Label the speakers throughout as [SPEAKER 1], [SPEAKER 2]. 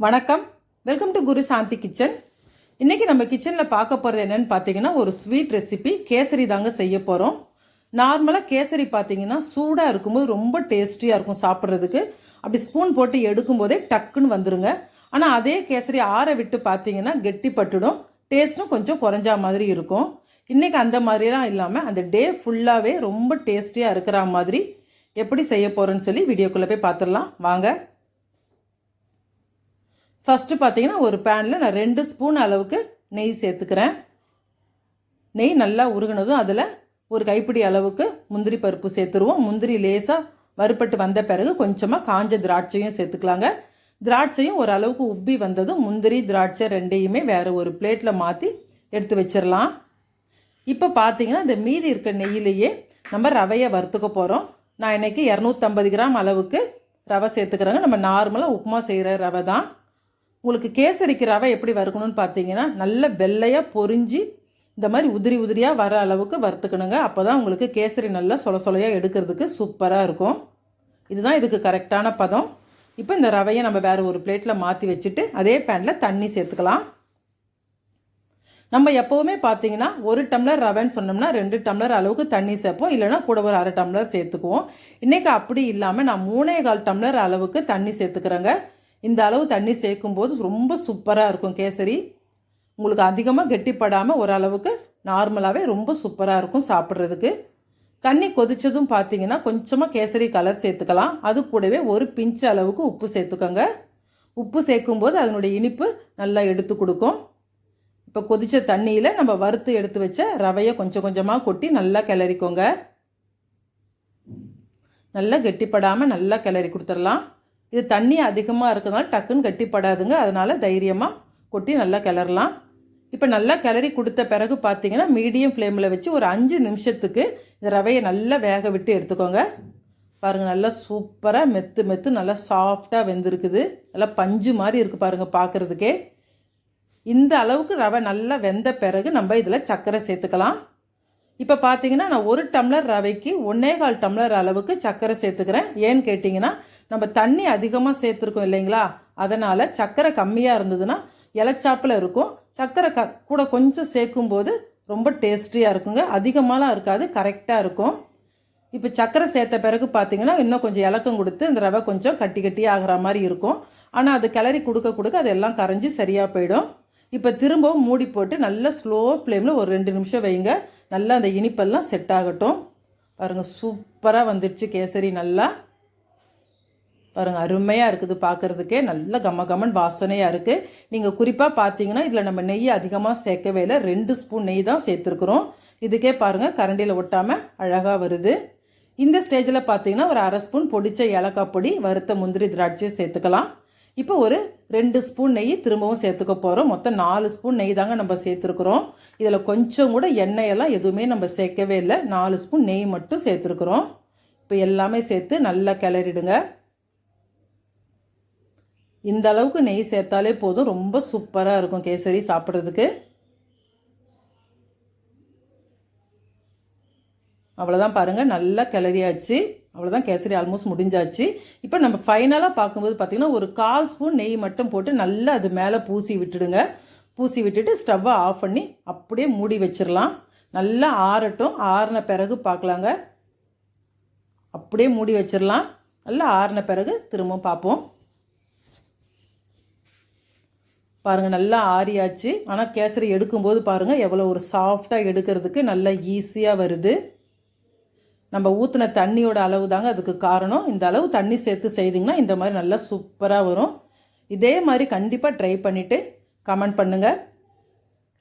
[SPEAKER 1] வணக்கம், welcome to Guru Shanthi kitchen. இன்றைக்கி நம்ம கிச்சனில் பார்க்க போகிறது என்னென்னு பார்த்தீங்கன்னா, ஒரு ஸ்வீட் ரெசிபி கேசரி தாங்க செய்ய போகிறோம். நார்மலாக கேசரி பார்த்தீங்கன்னா சூடாக இருக்கும்போது ரொம்ப டேஸ்டியாக இருக்கும் சாப்பிட்றதுக்கு. அப்படி ஸ்பூன் போட்டு எடுக்கும்போதே டக்குன்னு வந்துடுங்க. ஆனால் அதே கேசரி ஆற விட்டு பார்த்தீங்கன்னா கெட்டி பட்டுடும், டேஸ்ட்டும் கொஞ்சம் குறைஞ்சா மாதிரி இருக்கும். இன்றைக்கி அந்த மாதிரிலாம் இல்லாமல் அந்த டே ஃபுல்லாகவே ரொம்ப டேஸ்டியாக இருக்கிற மாதிரி எப்படி செய்ய போகிறேன்னு சொல்லி வீடியோக்குள்ளே போய் பார்த்துடலாம் வாங்க. ஃபஸ்ட்டு பார்த்தீங்கன்னா ஒரு பேனில் நான் 2 ஸ்பூன் அளவுக்கு நெய் சேர்த்துக்கிறேன். நெய் நல்லா உருகினதும் அதில் ஒரு கைப்பிடி அளவுக்கு முந்திரி பருப்பு சேர்த்துருவோம். முந்திரி லேசாக வறுப்பட்டு வந்த பிறகு கொஞ்சமாக காஞ்ச திராட்சையும் சேர்த்துக்கலாங்க. திராட்சையும் ஓரளவுக்கு உப்பி வந்ததும் முந்திரி திராட்சை ரெண்டையுமே வேறு ஒரு பிளேட்டில் மாற்றி எடுத்து வச்சிடலாம். இப்போ பார்த்தீங்கன்னா இந்த மீதி இருக்க நெய்யிலேயே நம்ம ரவையை வறுத்துக்க போகிறோம். நான் இன்றைக்கி 250 கிராம் அளவுக்கு ரவை சேர்த்துக்கிறேங்க. நம்ம நார்மலாக உப்புமா செய்கிற ரவை தான். உங்களுக்கு கேசரிக்கு ரவை எப்படி வறுக்கணும்னு பார்த்தீங்கன்னா, நல்ல வெள்ளையாக பொரிஞ்சு இந்த மாதிரி உதிரி உதிரியாக வர அளவுக்கு வறுத்துக்கணுங்க. அப்போ தான் உங்களுக்கு கேசரி நல்லா சொலையாக எடுக்கிறதுக்கு சூப்பராக இருக்கும். இதுதான் இதுக்கு கரெக்டான பதம். இப்போ இந்த ரவையை நம்ம வேறு ஒரு பிளேட்டில் மாற்றி வச்சுட்டு அதே பேனில் தண்ணி சேர்த்துக்கலாம். நம்ம எப்போவுமே பார்த்தீங்கன்னா 1 டம்ளர் ரவைன்னு சொன்னோம்னா 2 டம்ளர் அளவுக்கு தண்ணி சேர்ப்போம், இல்லைனா கூட ஒரு அரை டம்ளர் சேர்த்துக்குவோம். இன்றைக்கி அப்படி இல்லாமல் நான் 3.25 டம்ளர் அளவுக்கு தண்ணி சேர்த்துக்கிறேங்க. இந்த அளவு தண்ணி சேர்க்கும்போது ரொம்ப சூப்பராக இருக்கும் கேசரி. உங்களுக்கு அதிகமாக கெட்டிப்படாமல் ஓரளவுக்கு நார்மலாகவே ரொம்ப சூப்பராக இருக்கும் சாப்பிட்றதுக்கு. தண்ணி கொதித்ததும் பார்த்தீங்கன்னா கொஞ்சமாக கேசரி கலர் சேர்த்துக்கலாம். அது கூடவே ஒரு பிஞ்சு அளவுக்கு உப்பு சேர்த்துக்கோங்க. உப்பு சேர்க்கும்போது அதனுடைய இனிப்பு நல்லா எடுத்து கொடுக்கும். இப்போ கொதித்த தண்ணியில் நம்ம வறுத்து எடுத்து வச்ச ரவையை கொஞ்சம் கொஞ்சமாக கொட்டி நல்லா கிளறிக்கோங்க. நல்லா கெட்டிப்படாமல் நல்லா கிளறி கொடுத்துடலாம். இது தண்ணி அதிகமாக இருக்கிறதுனால டக்குன்னு கட்டிப்படாதுங்க, அதனால் தைரியமாக கொட்டி நல்லா கிளறலாம். இப்போ நல்லா கிளறி கொடுத்த பிறகு பார்த்தீங்கன்னா மீடியம் ஃப்ளேமில் வச்சு ஒரு 5 நிமிஷத்துக்கு இந்த ரவையை நல்லா வேக விட்டு எடுத்துக்கோங்க. பாருங்கள், நல்லா சூப்பராக மெத்து நல்லா சாஃப்டாக வெந்திருக்குது. நல்லா பஞ்சு மாதிரி இருக்குது பாருங்கள் பார்க்குறதுக்கே. இந்த அளவுக்கு ரவை நல்லா வெந்த பிறகு நம்ம இதில் சர்க்கரை சேர்த்துக்கலாம். இப்போ பார்த்தீங்கன்னா நான் 1 டம்ளர் ரவைக்கு 1.25 டம்ளர் அளவுக்கு சர்க்கரை சேர்த்துக்கிறேன். ஏன்னு கேட்டிங்கன்னா நம்ம தண்ணி அதிகமாக சேர்த்துருக்கோம் இல்லைங்களா, அதனால் சர்க்கரை கம்மியாக இருந்ததுன்னா இலச்சாப்பில் இருக்கும். சர்க்கரை கூட கொஞ்சம் சேர்க்கும்போது ரொம்ப டேஸ்டியாக இருக்குங்க. அதிகமாகலாம் இருக்காது, கரெக்டாக இருக்கும். இப்போ சர்க்கரை சேர்த்த பிறகு பார்த்தீங்கன்னா இன்னும் கொஞ்சம் இலக்கம் கொடுத்து இந்த ரவை கொஞ்சம் கட்டி ஆகிற மாதிரி இருக்கும். ஆனால் அது கிளறி கொடுக்க அது எல்லாம் கரைஞ்சி சரியாக போயிடும். இப்போ திரும்பவும் மூடி போட்டு நல்லா ஸ்லோ ஃப்ளேமில் ஒரு 2 நிமிஷம் வைங்க. நல்லா அந்த இனிப்பெல்லாம் செட் ஆகட்டும். பாருங்கள், சூப்பராக வந்துடுச்சு கேசரி. நல்லா பாருங்கள், அருமையாக இருக்குது பார்க்குறதுக்கே. நல்ல கமகமன் வாசனையாக இருக்குது. நீங்கள் குறிப்பாக பார்த்தீங்கன்னா இதில் நம்ம நெய் அதிகமாக சேர்க்கவே இல்லை, 2 ஸ்பூன் நெய் தான் சேர்த்துருக்குறோம். இதுக்கே பாருங்கள் கரண்டியில் ஒட்டாமல் அழகாக வருது. இந்த ஸ்டேஜில் பார்த்தீங்கன்னா ஒரு அரை ஸ்பூன் பொடிச்ச ஏலக்காய் பொடி, வறுத்த முந்திரி திராட்சையை சேர்த்துக்கலாம். இப்போ ஒரு 2 ஸ்பூன் நெய் திரும்பவும் சேர்த்துக்க போகிறோம். மொத்தம் 4 ஸ்பூன் நெய் தாங்க நம்ம சேர்த்துருக்குறோம். இதில் கொஞ்சம் கூட எண்ணெயெல்லாம் எதுவுமே நம்ம சேர்க்கவே இல்லை, 4 ஸ்பூன் நெய் மட்டும் சேர்த்துருக்குறோம். இப்போ எல்லாமே சேர்த்து நல்லா கிளறிடுங்க. இந்த அளவுக்கு நெய் சேர்த்தாலே போதும், ரொம்ப சூப்பராக இருக்கும் கேசரி சாப்பிட்றதுக்கு. அவ்வளோதான் பாருங்கள், நல்லா கிளறியாச்சு. அவ்வளோதான், கேசரி ஆல்மோஸ்ட் முடிஞ்சாச்சு. இப்போ நம்ம ஃபைனலாக பார்க்கும்போது பார்த்திங்கன்னா ஒரு 1/4 ஸ்பூன் நெய் மட்டும் போட்டு நல்லா அது மேலே பூசி விட்டுடுங்க. பூசி விட்டுட்டு ஸ்டவ்வை ஆஃப் பண்ணி அப்படியே மூடி வச்சிடலாம். நல்லா ஆறட்டும். ஆறின பிறகு பார்க்கலாங்க. அப்படியே மூடி வச்சிடலாம். நல்லா ஆறின பிறகு திரும்ப பார்ப்போம். பாருங்கள், நல்லா ஆறியாச்சு. ஆனால் கேசரி எடுக்கும்போது பாருங்கள் எவ்வளோ ஒரு சாஃப்டாக எடுக்கிறதுக்கு நல்லா ஈஸியாக வருது. நம்ம ஊற்றின தண்ணியோட அளவு தாங்க அதுக்கு காரணம். இந்த அளவு தண்ணி சேர்த்து செய்திங்கன்னா இந்த மாதிரி நல்லா சூப்பராக வரும். இதே மாதிரி கண்டிப்பாக ட்ரை பண்ணிவிட்டு கமெண்ட் பண்ணுங்கள்,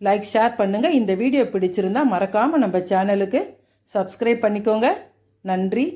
[SPEAKER 1] லைக் ஷேர் பண்ணுங்கள். இந்த வீடியோ பிடிச்சிருந்தால் மறக்காமல் நம்ம சேனலுக்கு சப்ஸ்கிரைப் பண்ணிக்கோங்க. நன்றி.